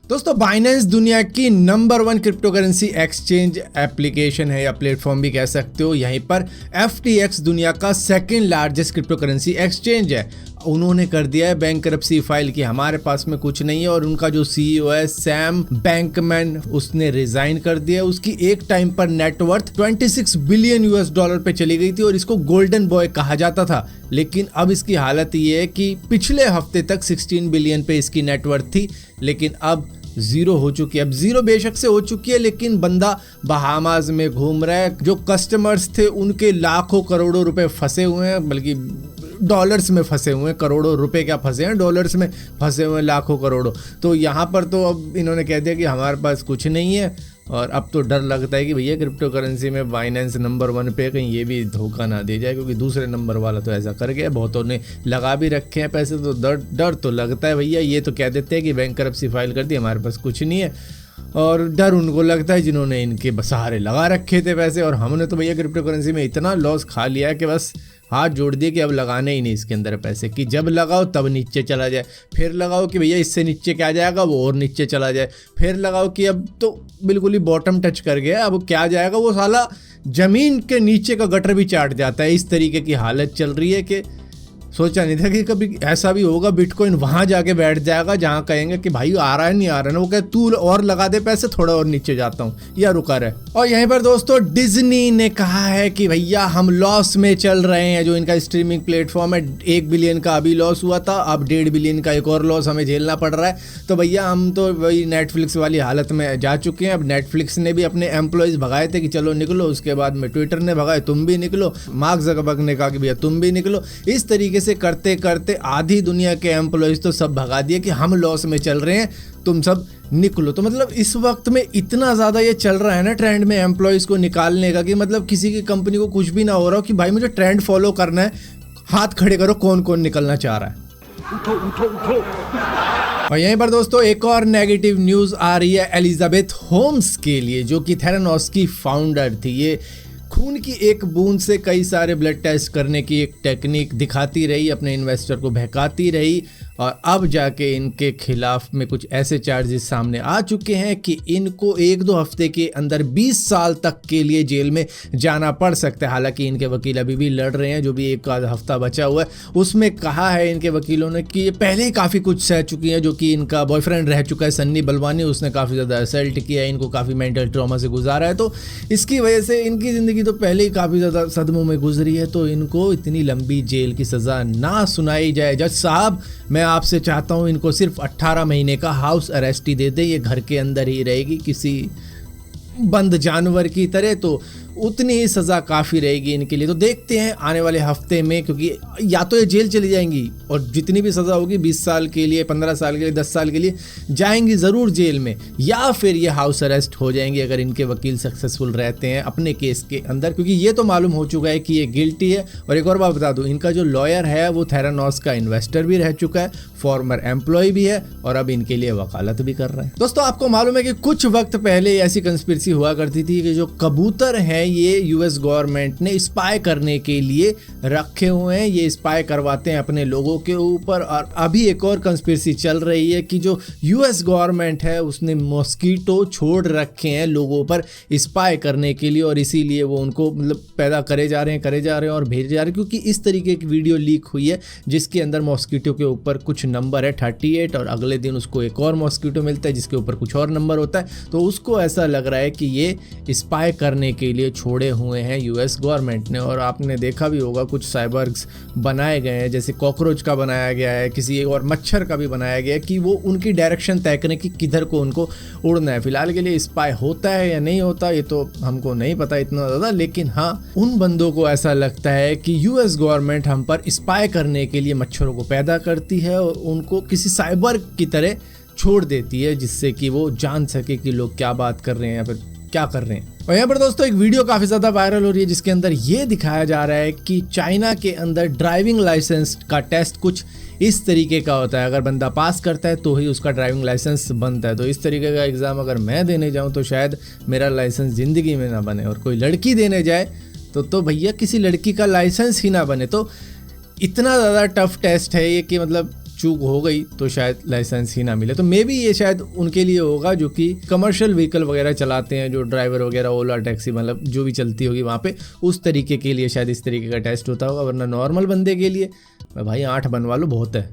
दोस्तों बाइनेंस दुनिया की number 1 crypto currency exchange application है या प्लेटफॉर्म भी कह सकते हो। यहीं पर FTX दुनिया का second largest crypto currency exchange है। उन्होंने कर दिया है बैंकरप्सी फाइल कि हमारे पास में कुछ नहीं है और उनका जो CEO है सैम बैंकमैन उसने रिजाइन कर दिया। उसकी एक टाइम पर नेटवर्थ 26 बिलियन US$ पे चली गई थी और इसको गोल्डन बॉय कहा जाता था। लेकिन अब इसकी हालत ये है कि पिछले हफ्ते तक 16 बिलियन पे इसकी नेटवर्थ थी, लेकिन अब जीरो हो चुकी है। अब जीरो बेशक से हो चुकी है, लेकिन बंदा बहामास में घूम रहा है। जो कस्टमर्स थे उनके लाखों करोड़ों रुपए फंसे हुए हैं, बल्कि डॉलर्स में फंसे हुए हैं। करोड़ों रुपए क्या फंसे हैं, डॉलर्स में फंसे हुए हैं लाखों करोड़ों। तो यहाँ पर तो अब इन्होंने कह दिया कि हमारे पास कुछ नहीं है और अब तो डर लगता है कि भैया क्रिप्टो करेंसी में बाइनेंस नंबर 1 पे कहीं ये भी धोखा ना दे जाए, क्योंकि दूसरे नंबर वाला तो ऐसा कर गया। बहुतों ने लगा भी रखे हैं पैसे, तो डर तो लगता है भैया। ये तो कह देते हैं कि बैंकरप्सी फाइल कर दी, हमारे पास कुछ नहीं है, और डर उनको लगता है जिन्होंने इनके सहारे लगा रखे थे पैसे। और हमने तो भैया क्रिप्टो करेंसी में इतना लॉस खा लिया है कि बस हाथ जोड़ दिए कि अब लगाने ही नहीं इसके अंदर पैसे, कि जब लगाओ तब नीचे चला जाए, फिर लगाओ कि भैया इससे नीचे क्या जाएगा, वो और नीचे चला जाए, फिर लगाओ कि अब तो बिल्कुल ही बॉटम टच कर गया, अब क्या जाएगा, वो साला जमीन के नीचे का गटर भी चाट जाता है। इस तरीके की हालत चल रही है कि सोचा नहीं था कि कभी ऐसा भी होगा। बिटकॉइन वहां जाके बैठ जाएगा जहां कहेंगे कि भाई आ रहा है नहीं आ रहा है ना, वो कहे तू और लगा दे पैसे, थोड़ा और नीचे जाता हूँ या रुका रहे। और यहीं पर दोस्तों डिज्नी ने कहा है कि भैया हम लॉस में चल रहे हैं। जो इनका स्ट्रीमिंग प्लेटफॉर्म है, 1 बिलियन का अभी लॉस हुआ था, अब 1.5 बिलियन का एक और लॉस हमें झेलना पड़ रहा है। तो भैया हम तो वही नेटफ्लिक्स वाली हालत में जा चुके हैं। अब नेटफ्लिक्स ने भी अपने एम्प्लॉयज भगाए थे कि चलो निकलो, उसके बाद में ट्विटर ने भगाए तुम भी निकलो, मार्क ज़करबर्ग ने कहा कि भैया तुम भी निकलो। इस तरीके से करते करते आधी दुनिया के एम्प्लॉयज तो सब भगा दिए कि हम लॉस में चल रहे हैं, तुम सब निकलो। तो मतलब इस वक्त में इतना ज़्यादा ये चल रहा है ना ट्रेंड में एम्प्लॉयज को निकालने का, कि मतलब किसी की कंपनी को कुछ भी ना हो रहा हो कि भाई मुझे ट्रेंड फॉलो करना है, हाथ खड़े करो कौन कौन निकलना चाह रहा है। उठो उठो उठो। और यहीं पर दोस्तों एक और नेगेटिव न्यूज़ आ रही है एलिजाबेथ होम्स के लिए, जो कि थेरानोस की फाउंडर थी। ये खून की एक बूंद से कई सारे ब्लड टेस्ट करने की एक टेक्निक दिखाती रही, अपने इन्वेस्टर को बहकाती रही, और अब जाके इनके खिलाफ में कुछ ऐसे चार्जेस सामने आ चुके हैं कि इनको 1-2 हफ्ते के अंदर 20 साल तक के लिए जेल में जाना पड़ सकता है। हालांकि इनके वकील अभी भी लड़ रहे हैं, जो भी एक आध हफ्ता बचा हुआ है उसमें कहा है इनके वकीलों ने कि ये पहले ही काफ़ी कुछ सह चुकी हैं। जो कि इनका बॉयफ्रेंड रह चुका है सन्नी बलवानी, उसने काफ़ी ज़्यादा असल्ट किया है, इनको काफ़ी मेंटल ट्रॉमा से गुजारा है, तो इसकी वजह से इनकी ज़िंदगी तो पहले ही काफ़ी ज़्यादा सदमों में गुजरी है। तो इनको इतनी लंबी जेल की सज़ा ना सुनाई जाए। जज साहब मैं आपसे चाहता हूं इनको सिर्फ 18 महीने का हाउस अरेस्ट ही दे दे, ये घर के अंदर ही रहेगी किसी बंद जानवर की तरह, तो उतनी ही सज़ा काफ़ी रहेगी इनके लिए। तो देखते हैं आने वाले हफ्ते में, क्योंकि या तो ये जेल चली जाएंगी और जितनी भी सज़ा होगी 20 साल के लिए, 15 साल के लिए, 10 साल के लिए जाएंगी ज़रूर जेल में, या फिर ये हाउस अरेस्ट हो जाएंगे अगर इनके वकील सक्सेसफुल रहते हैं अपने केस के अंदर, क्योंकि ये तो मालूम हो चुका है कि ये गिल्टी है। और एक और बात बता दूँ, इनका जो लॉयर है वो थेरानोस का इन्वेस्टर भी रह चुका है, फॉर्मर एम्प्लॉय भी है, और अब इनके लिए वकालत भी कर रहा है। दोस्तों आपको मालूम है कि कुछ वक्त पहले ऐसी कंस्पिरेसी हुआ करती थी कि जो कबूतर हैं ये US गवर्नमेंट ने स्पाई करने के लिए रखे हुए हैं, ये स्पाई करवाते हैं अपने लोगों के ऊपर। और अभी एक और कंस्पिरेसी चल रही है कि जो US गवर्नमेंट है उसने मॉस्किटो छोड़ रखे हैं लोगों पर स्पाई करने के लिए, और इसीलिए वो उनको मतलब पैदा करे जा रहे हैं और भेजे जा रहे हैं। क्योंकि इस तरीके की वीडियो लीक हुई है जिसके अंदर मॉस्किटो के ऊपर कुछ नंबर है 38, और अगले दिन उसको एक और मॉस्किटो मिलता है जिसके ऊपर कुछ और नंबर होता है। तो उसको ऐसा लग रहा है कि ये स्पाई करने के लिए छोड़े हुए हैं US गवर्नमेंट ने। और आपने देखा भी होगा कुछ साइबर्ग्स बनाए गए हैं, जैसे कॉकरोच का बनाया गया है, किसी और मच्छर का भी बनाया गया है, कि वो उनकी डायरेक्शन तय करें कि किधर को उनको उड़ना है। फिलहाल के लिए स्पाई होता है या नहीं होता ये तो हमको नहीं पता इतना ज़्यादा, लेकिन हाँ उन बंदों को ऐसा लगता है कि US गवर्नमेंट हम पर स्पाई करने के लिए मच्छरों को पैदा करती है और उनको किसी साइबर्ग की तरह छोड़ देती है, जिससे कि वो जान सके कि लोग क्या बात कर रहे हैं या फिर क्या कर रहे हैं। और यहाँ पर दोस्तों एक वीडियो काफ़ी ज़्यादा वायरल हो रही है जिसके अंदर ये दिखाया जा रहा है कि चाइना के अंदर ड्राइविंग लाइसेंस का टेस्ट कुछ इस तरीके का होता है। अगर बंदा पास करता है तो ही उसका ड्राइविंग लाइसेंस बनता है। तो इस तरीके का एग्ज़ाम अगर मैं देने जाऊँ तो शायद मेरा लाइसेंस ज़िंदगी में ना बने, और कोई लड़की देने जाए तो भैया किसी लड़की का लाइसेंस ही ना बने। तो इतना ज़्यादा टफ टेस्ट है ये कि मतलब चूक हो गई तो शायद लाइसेंस ही ना मिले। तो मे बी ये शायद उनके लिए होगा जो कि कमर्शियल व्हीकल वगैरह चलाते हैं, जो ड्राइवर वगैरह, ओला टैक्सी मतलब जो भी चलती होगी वहाँ पे, उस तरीके के लिए शायद इस तरीके का टेस्ट होता होगा। वरना नॉर्मल बंदे के लिए भाई 8 बनवा लो बहुत है।